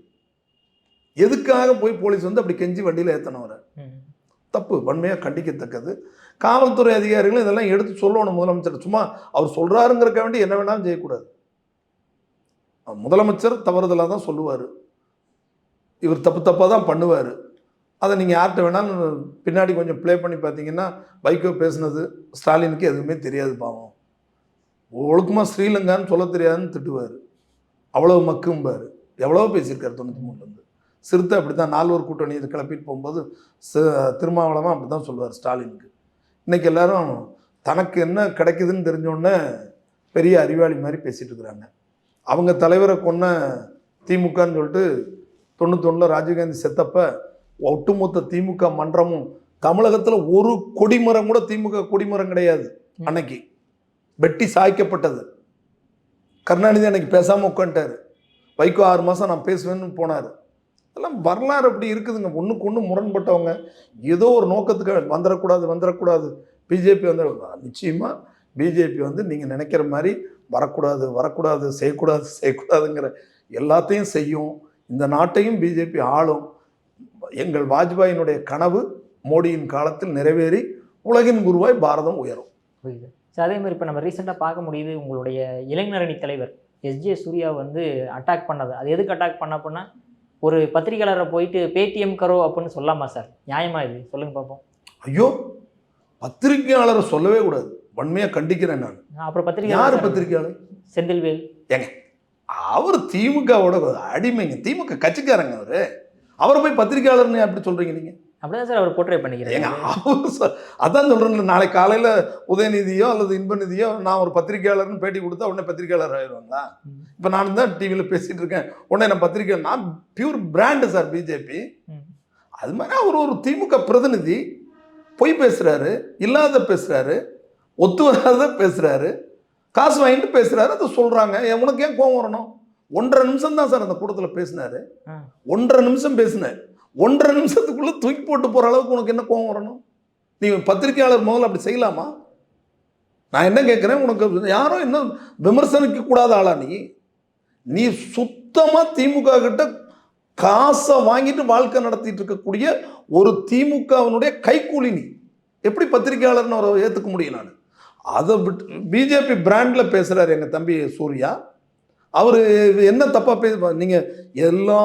எதுக்காக போய் போலீஸ் வந்து அப்படி கெஞ்சி வண்டியில் ஏற்றினவரை? தப்பு, வன்மையாக கண்டிக்கத்தக்கது. காவல்துறை அதிகாரிகளும் இதெல்லாம் எடுத்து சொல்லணும் முதலமைச்சர். சும்மா அவர் சொல்கிறாருங்கிறக்க வேண்டி என்ன வேணாலும் செய்யக்கூடாது. முதலமைச்சர் தவறுதலாக தான் சொல்லுவார், இவர் தப்பாக தான் பண்ணுவார். அதை நீங்கள் யார்கிட்ட வேணாலும் பின்னாடி கொஞ்சம் ப்ளே பண்ணி பார்த்தீங்கன்னா வைகோ பேசுனது ஸ்டாலினுக்கு எதுவுமே தெரியாது, பாவம். ஒழுக்கமாக ஸ்ரீலங்கான்னு சொல்ல தெரியாதுன்னு திட்டுவார், அவ்வளோ மக்கும்பார். எவ்வளோ பேசியிருக்காரு 93லேருந்து. சிறுத்தை அப்படி தான் 4 கூட்டணி இது கிளப்பிட்டு போகும்போது திருமாவளமாக அப்படி தான் சொல்லுவார் ஸ்டாலினுக்கு. இன்றைக்கி எல்லாரும் தனக்கு என்ன கிடைக்குதுன்னு தெரிஞ்சோடனே பெரிய அறிவாளி மாதிரி பேசிகிட்டு இருக்கிறாங்க. அவங்க தலைவரை கொன்ன திமுகன்னு சொல்லிட்டு 91 ராஜீவ்காந்தி செத்தப்ப ஒட்டுமொத்த திமுக மன்றமும் தமிழகத்தில் ஒரு கொடிமரம் கூட திமுக கொடிமரம் கிடையாது. அன்னைக்கு வெட்டி சாய்க்கப்பட்டது. கருணாநிதி அன்னைக்கு பேசாமல் உட்காந்துட்டார். வைகோ 6 மாதம் நான் பேசுவேன்னு போனார். அதெல்லாம் வரலாறு அப்படி இருக்குதுங்க. ஒன்றுக்கு ஒன்று முரண்பட்டவங்க. ஏதோ ஒரு நோக்கத்துக்கு வந்துடக்கூடாது பிஜேபி வந்து. நிச்சயமாக பிஜேபி வந்து நீங்கள் நினைக்கிற மாதிரி வரக்கூடாது செய்யக்கூடாதுங்கிற எல்லாத்தையும் செய்யும். இந்த நாட்டையும் பிஜேபி ஆளும். எங்கள் வாஜ்பாயினுடைய கனவு மோடியின் காலத்தில் நிறைவேறி உலகின் குருவாய் பாரதம் உயரும். புரியுது. ஸோ அதே மாதிரி இப்போ நம்ம ரீசெண்டாக பார்க்க முடியுது, உங்களுடைய இளைஞரணி தலைவர் எஸ்ஜே சூர்யா வந்து அட்டாக் பண்ணது. அது எதுக்கு அட்டாக் பண்ண அப்படின்னா, ஒரு பத்திரிகையாளரை போயிட்டு பேடிஎம் கரோ அப்படின்னு சொல்லாமா சார்? நியாயமா இது? சொல்லுங்க பார்ப்போம். ஐயோ, பத்திரிகையாளரை சொல்லவே கூடாது, வன்மையாக கண்டிக்கிறேன் நான். அப்புறம் யார் பத்திரிகையாளர்? செந்தில்வேல். ஏங்க, அவர் திமுகவோட அடிமைங்க, திமுக கட்சிக்காரங்க. அவரை போய் பத்திரிகையாளர்னு அப்படி சொல்கிறீங்க நீங்கள்? அப்படிதான் சார் அவர் போர்ட்ரே பண்ணிக்கிறேன். அதான் சொல்கிறேன், நாளைக்கு காலையில் உதயநிதியோ அல்லது இன்பநிதியோ நான் ஒரு பத்திரிகையாளர்னு பேட்டி கொடுத்தா உடனே பத்திரிகையாளர் ஆயிடுவாங்களா? இப்போ நான் தான் டிவியில் பேசிகிட்டு இருக்கேன், உடனே நான் பத்திரிகையாளர். நான் பியூர் பிராண்டு சார் பிஜேபி. அது மாதிரி அவர் ஒரு திமுக பிரதிநிதி. பொய் பேசுகிறாரு, இல்லாத பேசுகிறாரு, ஒத்து வராத பேசுகிறாரு, காசு வாங்கிட்டு பேசுகிறாரு, அதை சொல்கிறாங்க. உனக்கு ஏன் கோவம் வரணும்? 1.5 நிமிஷம் தான் சார் அந்த கூட்டத்தில் பேசினார். 1.5 நிமிஷம் பேசினேன். 1.5 நிமிஷத்துக்குள்ளே தூக்கி போட்டு போகிற அளவுக்கு உனக்கு என்ன கோவம் வரணும்? நீ பத்திரிகையாளர் முதல்ல அப்படி செய்யலாமா? நான் என்ன கேட்குறேன், உனக்கு யாரும் இன்னும் விமர்சனிக்க கூடாத ஆளா நீ சுத்தமாக திமுக கிட்ட காசை வாங்கிட்டு வாழ்க்கை நடத்திட்டு இருக்கக்கூடிய ஒரு திமுகவினுடைய கைக்கூலி. நீ எப்படி பத்திரிகையாளர்னு அவரை ஏற்றுக்க முடியும்? நான் அதை விட்டு பிஜேபி பிராண்டில் பேசுகிறார் எங்கள் தம்பி சூர்யா. அவர் என்ன தப்பாக நீங்கள் எல்லா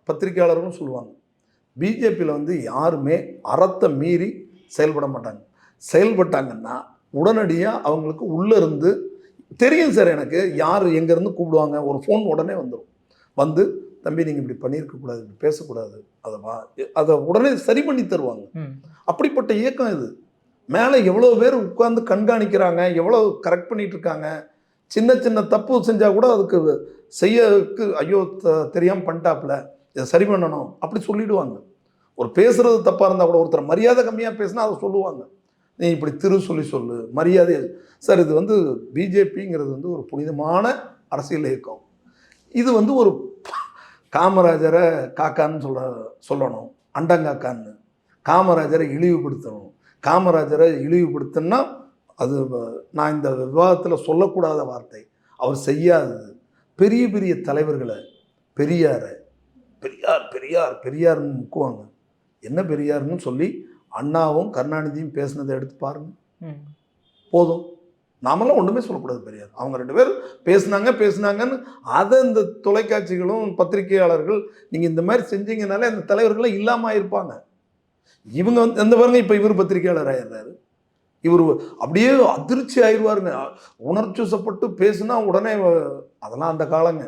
பத்திரிகையாளர்களும் சொல்லுவாங்க, பிஜேபியில் வந்து யாருமே அறத்தை மீறி செயல்பட மாட்டாங்க. செயல்பட்டாங்கன்னா உடனடியாக அவங்களுக்கு உள்ளே இருந்து தெரியும் சார், எனக்கு யார் எங்கேருந்து கூப்பிடுவாங்க, ஒரு ஃபோன் உடனே வந்துடும். வந்து தம்பி நீங்கள் இப்படி பண்ணியிருக்கக்கூடாது, இப்படி பேசக்கூடாது, அதை உடனே சரி பண்ணி தருவாங்க. அப்படிப்பட்ட இயக்கம் இது. மேலே எவ்வளோ பேர் உட்கார்ந்து கண்காணிக்கிறாங்க, எவ்வளோ கரெக்ட் பண்ணிகிட்டு இருக்காங்க. சின்ன சின்ன தப்பு செஞ்சால் கூட அதுக்கு செய்யக்கு ஐயோ தெரியாமல் பண்ணிட்டாப்புல, இதை சரி பண்ணணும் அப்படி சொல்லிவிடுவாங்க. ஒரு பேசுகிறது தப்பாக இருந்தால் கூட ஒருத்தர் மரியாதை கம்மியாக பேசினா அதை சொல்லுவாங்க, நீ இப்படி சொல்லு மரியாதை. சார், இது வந்து பிஜேபிங்கிறது வந்து ஒரு புனிதமான அரசியல் இயக்கம். இது வந்து ஒரு காமராஜரை காக்கான்னு சொல்லணும், அண்டங்காக்கான்னு. காமராஜரை இழிவுபடுத்தணும். காமராஜரை இழிவுபடுத்தினா அது நான் இந்த விவாதத்தில் சொல்லக்கூடாத வார்த்தை. அவர் செய்யாதது. பெரிய பெரிய தலைவர்களை பெரியார்னு முக்குவாங்க. என்ன பெரியார்னு சொல்லி அண்ணாவும் கருணாநிதியும் பேசினதை எடுத்து பாருங்க, போதும். நாமெல்லாம் ஒன்றுமே சொல்லக்கூடாது பெரியார். அவங்க 2 பேர் பேசுனாங்கன்னு அதை இந்த தொலைக்காட்சிகளும் பத்திரிகையாளர்கள் நீங்கள் இந்த மாதிரி செஞ்சீங்கனாலே அந்த தலைவர்கள்லாம் இல்லாமல் இருப்பாங்க. இவங்க வந்து எந்த பாருங்க, இப்போ இவர் பத்திரிகையாளர் ஆயிடுறாரு. இவர் அப்படியே அதிர்ச்சி ஆயிடுவாருங்க. உணர்ச்சிவசப்பட்டு பேசுனா உடனே அதெல்லாம் அந்த காலங்க.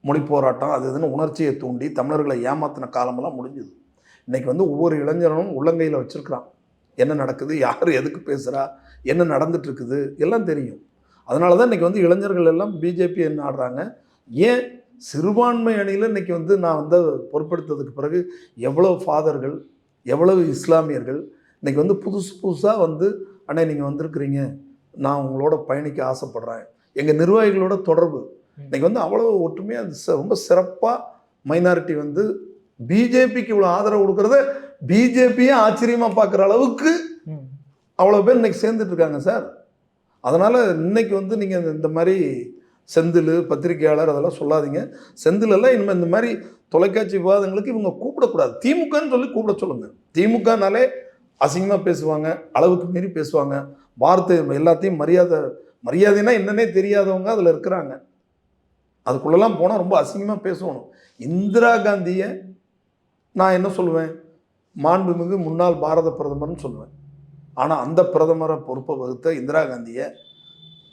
மொழி போராட்டம் அது இதுன்னு உணர்ச்சியை தூண்டி தமிழர்களை ஏமாத்தின காலமெல்லாம் முடிஞ்சுது. இன்னைக்கு வந்து ஒவ்வொரு இளைஞனும் உள்ளங்கையில் வச்சிருக்கிறான். என்ன நடக்குது, யார் எதுக்கு பேசுகிறா, என்ன நடந்துட்டு இருக்குது எல்லாம் தெரியும். அதனால தான் இன்றைக்கி வந்து இளைஞர்கள் எல்லாம் பிஜேபி என்ன ஆடுறாங்க. ஏன் சிறுபான்மை அணியில் இன்றைக்கி வந்து நான் வந்து பொறுப்பெடுத்ததுக்கு பிறகு எவ்வளோ ஃபாதர்கள், எவ்வளவு இஸ்லாமியர்கள் இன்றைக்கி வந்து புதுசாக வந்து அண்ணே நீங்கள் வந்திருக்கிறீங்க, நான் உங்களோட பயணிக்க ஆசைப்படுறேன். எங்கள் நிர்வாகிகளோட தொடர்பு இன்றைக்கி வந்து அவ்வளோ ஒற்றுமையாக அது ரொம்ப சிறப்பாக மைனாரிட்டி வந்து பிஜேபிக்கு இவ்வளோ ஆதரவு கொடுக்கறத பிஜேபியே ஆச்சரியமாக பார்க்குற அளவுக்கு அவ்வளோ பேர் இன்றைக்கி சேர்ந்துட்டு இருக்காங்க சார். அதனால் இன்னைக்கு வந்து நீங்கள் இந்த மாதிரி செந்தில் பத்திரிகையாளர் அதெல்லாம் சொல்லாதீங்க. செந்திலெல்லாம் இனிமேல் இந்த மாதிரி தொலைக்காட்சி விவாதங்களுக்கு இவங்க கூப்பிடக்கூடாது. திமுகன்னு சொல்லி கூப்பிட சொல்லுங்கள். திமுகனாலே அசிங்கமாக பேசுவாங்க, அளவுக்கு மீறி பேசுவாங்க, வார்த்தை எல்லாத்தையும் மரியாதைனா என்னன்னே தெரியாதவங்க அதில் இருக்கிறாங்க. அதுக்குள்ளெல்லாம் போனால் ரொம்ப அசிங்கமாக பேசணும். இந்திரா காந்தியை நான் என்ன சொல்லுவேன், மாண்புமிகு முன்னாள் பாரத பிரதமர்னு சொல்லுவேன். ஆனால் அந்த பிரதமரை பொறுப்பை வகுத்த இந்திரா காந்தியை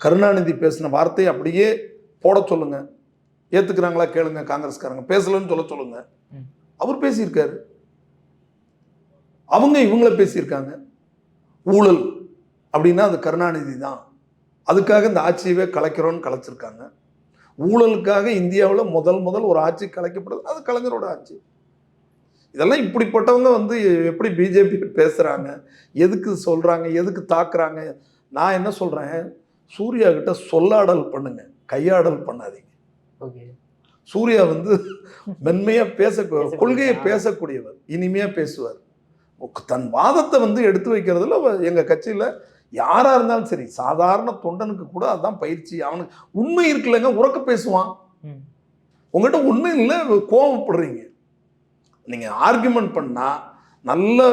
கருணாநிதி பேசின வார்த்தையை அப்படியே போட சொல்லுங்க. ஏற்றுக்கிறாங்களா கேளுங்க, காங்கிரஸ்காரங்க பேசலன்னு சொல்லுங்க. அவர் பேசியிருக்காரு, அவங்க இவங்கள பேசியிருக்காங்க. ஊழல் அப்படின்னா அது கருணாநிதி தான், அதுக்காக இந்த ஆட்சியவே கலைக்கிறோன்னு கலைச்சிருக்காங்க. ஊழலுக்காக இந்தியாவில் முதல் ஒரு ஆட்சி கலைக்கப்படுது, அது கலைஞரோட ஆட்சி. இதெல்லாம் இப்படிப்பட்டவங்க வந்து எப்படி பிஜேபி பேசுகிறாங்க, எதுக்கு சொல்கிறாங்க, எதுக்கு தாக்குறாங்க. நான் என்ன சொல்கிறேன், சூர்யா கிட்ட சொல்லாடல் பண்ணுங்க, கையாடல் பண்ணாதீங்க. ஓகே, சூர்யா வந்து மென்மையாக கொள்கையை பேசக்கூடியவர், இனிமையாக பேசுவார். தன் வாதத்தை வந்து எடுத்து வைக்கிறதுல எங்கள் கட்சியில் யாராக இருந்தாலும் சரி, சாதாரண தொண்டனுக்கு கூட அதுதான் பயிற்சி. அவனுக்கு உண்மை இருக்குல்லங்க, உறக்க பேசுவான். உங்கள்கிட்ட உண்மை இல்லை, கோவப்படுறீங்க. நீங்கள் ஆர்குமெண்ட் பண்ணால் நல்ல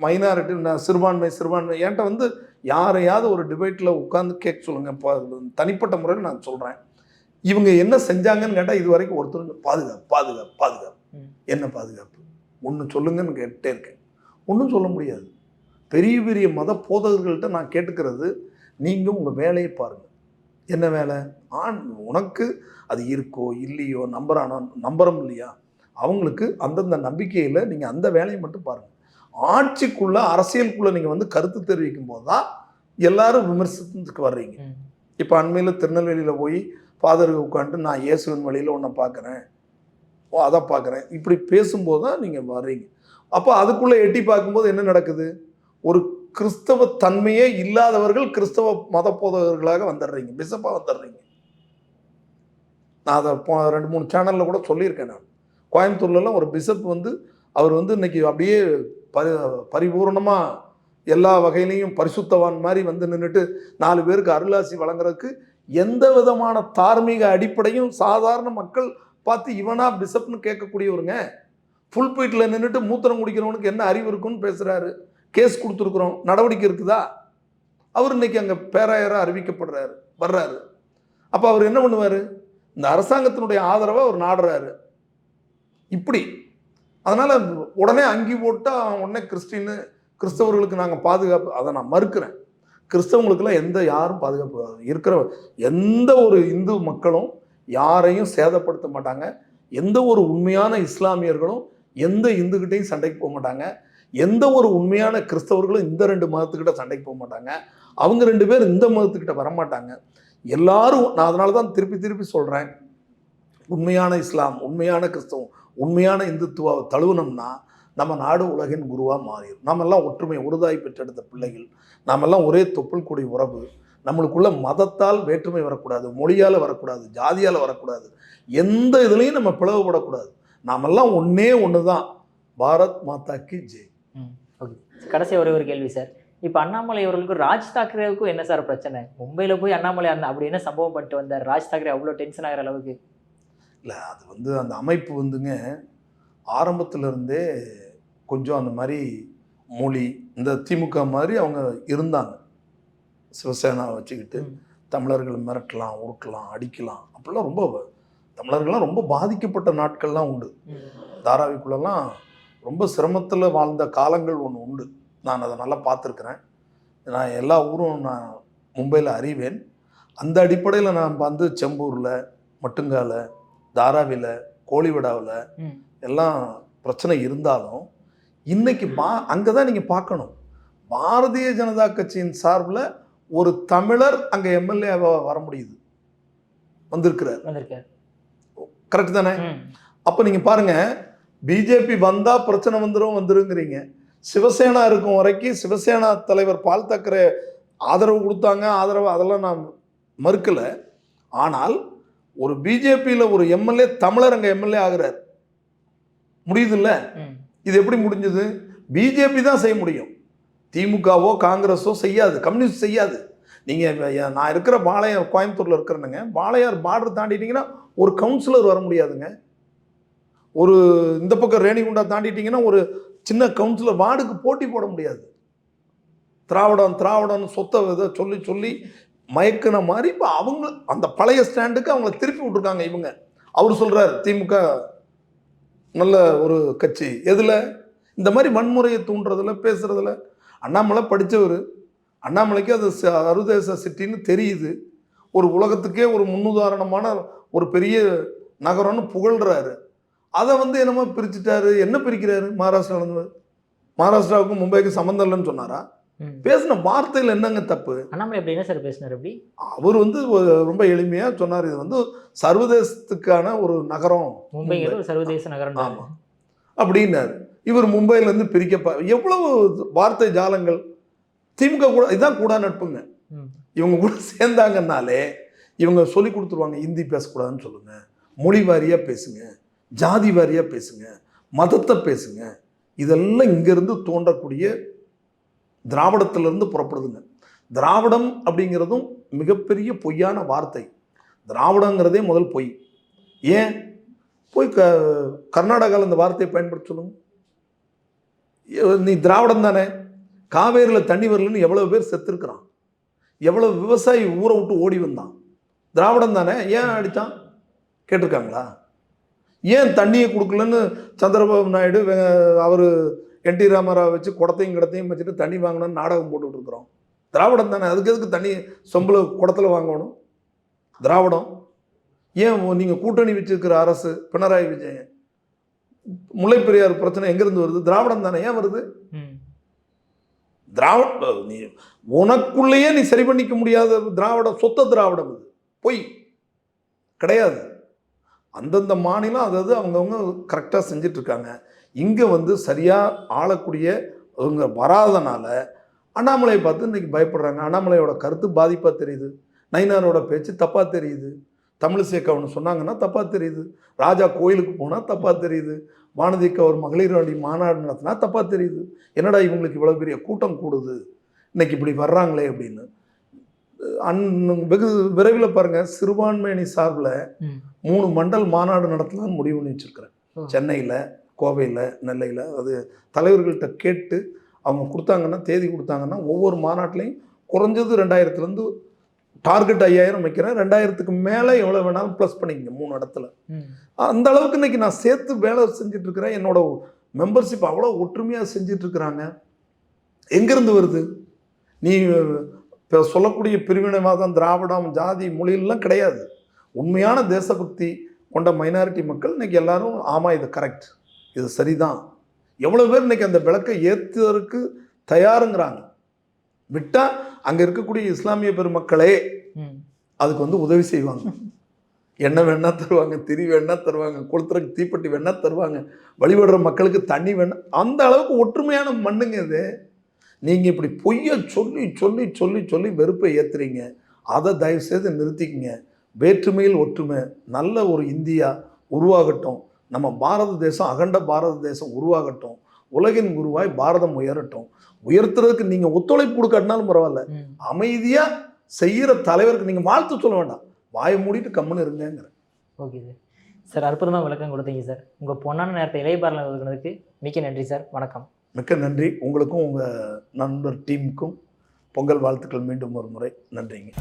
மைனாரிட்டி சிறுபான்மை என்கிட்ட வந்து யாரையாவது ஒரு டிபேட்டில் உட்காந்து கேட்க சொல்லுங்கள். தனிப்பட்ட முறையில் நான் சொல்கிறேன், இவங்க என்ன செஞ்சாங்கன்னு கேட்டால் இது வரைக்கும் ஒருத்தருங்க பாதுகாப்பு என்ன பாதுகாப்பு ஒன்று சொல்லுங்கன்னு கேட்டே இருக்கேன். ஒன்றும் சொல்ல முடியாது. பெரிய மத போதகர்கள்ட்ட நான் கேட்டுக்கிறது, நீங்கள் உங்கள் வேலையை பாருங்கள். என்ன வேலை? உனக்கு அது இருக்கோ இல்லையோ, நம்புறோம் இல்லையா, அவங்களுக்கு அந்தந்த நம்பிக்கையில் நீங்கள் அந்த வேலையை மட்டும் பாருங்கள். ஆட்சிக்குள்ளே அரசியலுக்குள்ளே நீங்கள் வந்து கருத்து தெரிவிக்கும் போது தான் எல்லாரும் விமர்சனத்துக்கு வர்றீங்க. இப்போ அண்மையில் திருநெல்வேலியில் போய் ஃபாதருக்கு உட்காந்துட்டு நான் இயேசுவின் வழியில் ஒன்றை பார்க்குறேன், அதை பார்க்குறேன், இப்படி பேசும்போது தான் நீங்கள் வர்றீங்க. அப்போ அதுக்குள்ளே எட்டி பார்க்கும்போது என்ன நடக்குது, ஒரு கிறிஸ்தவ தன்மையே இல்லாதவர்கள் கிறிஸ்தவ மத போதகர்களாக வந்துடுறீங்க, பிஷப்பாக வந்துடுறீங்க. நான் அதை 2-3 சேனலில் கூட சொல்லியிருக்கேன். நான் கோயம்புத்தூர்லலாம் ஒரு பிஷப் வந்து அவர் வந்து இன்னைக்கு அப்படியே பரிபூர்ணமாக எல்லா வகையிலையும் பரிசுத்தவான் மாதிரி வந்து நின்றுட்டு 4 பேருக்கு அருளாசி வழங்குறதுக்கு எந்த விதமான தார்மீக அடிப்படையும் சாதாரண மக்கள் பார்த்து இவனா பிஷப்னு கேட்கக்கூடியவருங்க. ஃபுல் பீட்டில் நின்றுட்டு மூத்திரம் குடிக்கிறவனுக்கு என்ன அறிவு இருக்குன்னு பேசுகிறாரு. கேஸ் கொடுத்துருக்குறோம், நடவடிக்கை இருக்குதா? அவர் இன்னைக்கு அங்கே பேராயராக அறிவிக்கப்படுறாரு, வர்றாரு. அப்போ அவர் என்ன பண்ணுவார், இந்த அரசாங்கத்தினுடைய ஆதரவை அவர் நாடுறாரு. இப்படி அதனால் உடனே அங்கி போட்டால் உடனே கிறிஸ்தவர்களுக்கு நாங்கள் பாதுகாப்பு, அதை நான் மறுக்கிறேன். கிறிஸ்தவங்களுக்கெல்லாம் யாரும் பாதுகாப்பு இருக்கிற எந்த ஒரு இந்து மக்களும் யாரையும் சேதப்படுத்த மாட்டாங்க. எந்த ஒரு உண்மையான இஸ்லாமியர்களும் எந்த இந்துக்கிட்டையும் சண்டைக்கு போக மாட்டாங்க. எந்த ஒரு உண்மையான கிறிஸ்தவர்களும் இந்த 2 மதத்துக்கிட்ட சண்டைக்கு போக மாட்டாங்க. அவங்க 2 பேர் இந்த மதத்துக்கிட்ட வரமாட்டாங்க. எல்லாரும், நான் அதனால தான் திருப்பி சொல்கிறேன், உண்மையான இஸ்லாம், உண்மையான கிறிஸ்தவம், உண்மையான இந்துத்துவாவை தழுவணும்னா நம்ம நாடு உலகின் குருவாக மாறிடும். நாமெல்லாம் ஒற்றுமை, ஒருதாய் பெற்றெடுத்த பிள்ளைகள், நாமெல்லாம் ஒரே தொப்புள் கொடி உறவு. நம்மளுக்குள்ள மதத்தால் வேற்றுமை வரக்கூடாது, மொழியால் வரக்கூடாது, ஜாதியால் வரக்கூடாது, எந்த இதுலையும் நம்ம பிளவுபடக்கூடாது. நாமெல்லாம் ஒன்று தான். பாரத் மாதா கி ஜெய். ஓகே, கடைசி ஒரே ஒரு கேள்வி சார். இப்போ அண்ணாமலை அவர்களுக்கும் ராஜ் தாக்கரேவுக்கும் என்ன சார் பிரச்சனை? மும்பையில் போய் அண்ணாமலை அப்படி என்ன சம்பவம் பண்ணிட்டு வந்தார் ராஜ் தாக்கரே அவ்வளோ டென்ஷன் ஆகிற அளவுக்கு? இல்லை, அது வந்து அந்த அமைப்பு வந்துங்க ஆரம்பத்திலிருந்தே கொஞ்சம் அந்த மாதிரி மொழி, இந்த திமுக மாதிரி அவங்க இருந்தாங்க. சிவசேனா வச்சுக்கிட்டு தமிழர்களை மிரட்டலாம், உருட்டலாம், அடிக்கலாம், அப்படிலாம் ரொம்ப தமிழர்கள்லாம் ரொம்ப பாதிக்கப்பட்ட நாட்கள்லாம் உண்டு. தாராவிக்குள்ளெல்லாம் ரொம்ப சிரமத்தில் வாழ்ந்த காலங்கள் ஒன்று உண்டு. நான் அதை நல்லா பார்த்துருக்குறேன். நான் எல்லா ஊரும் நான் மும்பையில் அறிவேன். அந்த அடிப்படையில் நான் வந்து செம்பூரில், மட்டுங்கால, தாராவியில், கோழிவிடாவில் எல்லாம் பிரச்சனை இருந்தாலும் இன்னைக்கு அங்கே தான் நீங்கள் பார்க்கணும். பாரதிய ஜனதா கட்சியின் சார்பில் ஒரு தமிழர் அங்கே எம்எல்ஏவாக வர முடியுது, வந்திருக்கிறார். கரெக்ட் தானே? அப்போ நீங்கள் பாருங்கள், பிஜேபி வந்தால் பிரச்சனை வந்துருங்கிறீங்க. சிவசேனா இருக்கும் வரைக்கும் சிவசேனா தலைவர் பால் தாக்கரே ஆதரவு கொடுத்தாங்க. அதெல்லாம் நான் மறுக்கலை. ஆனால் ஒரு பிஜேபியில் ஒரு எம்எல்ஏ தமிழர் அங்கே எம்எல்ஏ ஆகிறார், முடியுதுல்ல? இது எப்படி முடிஞ்சது? பிஜேபி தான் செய்ய முடியும். திமுகவோ காங்கிரஸோ செய்யாது, கம்யூனிஸ்ட் செய்யாது. நீங்கள் நான் இருக்கிற பாளையம், கோயம்புத்தூரில் இருக்கிறேனுங்க, பாளையார் பார்டர் தாண்டிட்டீங்கன்னா ஒரு கவுன்சிலர் வர முடியாதுங்க. ஒரு இந்த பக்கம் ரேணிகுண்டா தாண்டிட்டீங்கன்னா ஒரு சின்ன கவுன்சிலர் வார்டுக்கு போட்டி போட முடியாது. திராவிடம் சொத்தை இதை சொல்லி சொல்லி மயக்கின மாதிரி இப்போ அவங்க அந்த பழைய ஸ்டாண்டுக்கு அவங்கள திருப்பி விட்டுருக்காங்க இவங்க. அவர் சொல்கிறார் திமுக நல்ல ஒரு கட்சி. எதில்? இந்த மாதிரி வன்முறையை தூண்டுறதுல, பேசுகிறதுல. அண்ணாமலை படித்தவர், அண்ணாமலைக்கு அது சர்வதேச சிட்டின்னு தெரியுது. ஒரு உலகத்துக்கே ஒரு முன்னுதாரணமான ஒரு பெரிய நகரம்னு புகழ்கிறாரு. அதை வந்து என்னமோ பிரிச்சுட்டாரு. என்ன பிரிக்கிறாரு? மகாராஷ்டிராவுக்கும் மும்பைக்கு சம்மந்தம் இல்லைன்னு சொன்னாரா? பேசின வார்த்தையில் என்னங்க தப்பு? அண்ணாமலை எப்படி என்ன சார் பேசினார்? அப்படி அவர் வந்து ரொம்ப எளிமையாக சொன்னார், இது வந்து சர்வதேசத்துக்கான ஒரு நகரம், மும்பை ஒரு சர்வதேச நகரம். ஆமாம் அப்படின்னாரு. இவர் மும்பையிலேருந்து பிரிக்க எவ்வளவு வார்த்தை ஜாலங்கள். திமுக கூட இதுதான் கூட நட்புங்க. இவங்க கூட சேர்ந்தாங்கன்னாலே இவங்க சொல்லி கொடுத்துருவாங்க, ஹிந்தி பேசக்கூடாதுன்னு சொல்லுங்க, மொழி வாரியாக பேசுங்க, ஜாதி வாரியாக பேசுங்க, மதத்தை பேசுங்க. இதெல்லாம் இங்கேருந்து தோன்றக்கூடிய திராவிடத்திலிருந்து புறப்படுதுங்க. திராவிடம் அப்படிங்கிறதும் மிகப்பெரிய பொய்யான வார்த்தை. திராவிடங்கிறதே முதல் பொய். ஏன் போய் கர்நாடகாவில் இந்த வார்த்தையை பயன்படுத்த சொல்லுங்க. நீ திராவிடம் தானே, காவேரியில் தண்ணி வரலன்னு எவ்வளோ பேர் செத்துருக்குறான், எவ்வளோ விவசாயி ஊரை விட்டு ஓடி வந்தான். திராவிடம் தானே, ஏன் அடித்தான் கேட்டிருக்காங்களா? ஏன் தண்ணியை கொடுக்கலன்னு சந்திரபாபு நாயுடு அவர் என்டி ராமராவ் வச்சு குடத்தையும் கிடத்தையும் வச்சுட்டு தண்ணி வாங்கணும்னு நாடகம் போட்டுக்கிட்டு இருக்கிறோம். திராவிடம் தானே, அதுக்கு எதுக்கு தண்ணி சொம்பில் குடத்தில் வாங்கணும்? திராவிடம். ஏன் நீங்கள் கூட்டணி வச்சுருக்கிற அரசு பினராயி விஜயன், முல்லைப்பெரியார் பிரச்சனை எங்கேருந்து வருது? திராவிடம் தானே. ஏன் வருது? நீ உனக்குள்ளேயே நீ சரி பண்ணிக்க முடியாத திராவிடம், சொத்த திராவிடம் இது பொய் கிடையாது. அந்தந்த மாநிலம் அதாவது அவங்கவுங்க கரெக்டாக செஞ்சிட்ருக்காங்க. இங்கே வந்து சரியாக ஆளக்கூடிய அவங்க வராதனால அண்ணாமலையை பார்த்து இன்றைக்கி பயப்படுறாங்க. அண்ணாமலையோட கருத்து பாதிப்பாக தெரியுது, நயினாரோட பேச்சு தப்பாக தெரியுது, தமிழிசைக்கு அவனு சொன்னாங்கன்னா தப்பாக தெரியுது, ராஜா கோயிலுக்கு போனால் தப்பாக தெரியுது, வானதிக்கு அவர் மகளிர் அணி மாநாடு நடத்தினா தப்பாக தெரியுது. என்னடா இவங்களுக்கு இவ்வளோ பெரிய கூட்டம் கூடுது, இன்னைக்கு இப்படி வர்றாங்களே அப்படின்னு. வெகு விரைவில் பாருங்கள், சிறுபான்மை அணி சார்பில் 3 மண்டல் மாநாடு நடத்தலாம்னு முடிவு பண்ணி வச்சுருக்கிறேன். சென்னையில், கோவையில், நெல்லையில். அது தலைவர்கள்ட்ட கேட்டு அவங்க கொடுத்தாங்கன்னா, தேதி கொடுத்தாங்கன்னா ஒவ்வொரு மாநாட்டிலையும் குறைஞ்சது 2000 டார்கெட் 5000 வைக்கிறேன். 2000க்கு மேலே எவ்வளோ வேணாலும் ப்ளஸ் பண்ணிக்கங்க 3 இடத்துல. அந்த அளவுக்கு இன்றைக்கி நான் சேர்த்து வேலை செஞ்சிட்ருக்கிறேன். என்னோட மெம்பர்ஷிப் அவ்வளோ ஒற்றுமையாக செஞ்சிட்ருக்குறாங்க. எங்கேருந்து வருது? நீ இப்போ சொல்லக்கூடிய பிரிவினைவாதம், திராவிடம், ஜாதி, மொழியெல்லாம் கிடையாது. உண்மையான தேசபக்தி கொண்ட மைனாரிட்டி மக்கள் இன்றைக்கி எல்லாரும் ஆமாம் இது கரெக்ட், இது சரிதான். எவ்வளோ பேர் இன்றைக்கி அந்த விளக்கை ஏற்றுவதற்கு தயாருங்கிறாங்க. விட்டால் அங்கே இருக்கக்கூடிய இஸ்லாமிய பெருமக்களே அதுக்கு வந்து உதவி செய்வாங்க. எண்ணெய் வேணா தருவாங்க, திரி வேணா தருவாங்க, கொளுத்துறதுக்கு தீப்பெட்டி வேணா தருவாங்க, வழிபடுற மக்களுக்கு தண்ணி வேணா. அந்த அளவுக்கு ஒற்றுமையான மண்ணுங்க இது. நீங்கள் இப்படி பொய்யை சொல்லி சொல்லி சொல்லி சொல்லி வெறுப்பை ஏற்றுறீங்க. அதை தயவுசெய்து நிறுத்திக்கங்க. வேற்றுமையில் ஒற்றுமை, நல்ல ஒரு இந்தியா உருவாகட்டும், நம்ம பாரத தேசம், அகண்ட பாரத தேசம் உருவாகட்டும், உலகின் குருவாய் பாரதம் உயரட்டும். உயர்த்துறதுக்கு நீங்கள் ஒத்துழைப்பு கொடுக்காட்டினாலும் பரவாயில்ல, அமைதியாக செய்கிற தலைவருக்கு நீங்கள் வாழ்த்து சொல்ல வேண்டாம், வாயை மூடிட்டு கம்முன்னு இருங்கிற. Okay sir. சார் அற்புதமாக விளக்கம் கொடுத்தீங்க சார். உங்கள் பொன்னான நேரத்தை இளையபாரல ஒதுக்கினதுக்கு மிக்க நன்றி சார். வணக்கம். மிக்க நன்றி. உங்களுக்கும் உங்கள் நண்பர் டீமுக்கும் பொங்கல் வாழ்த்துக்கள் மீண்டும் ஒரு முறை. நன்றிங்க.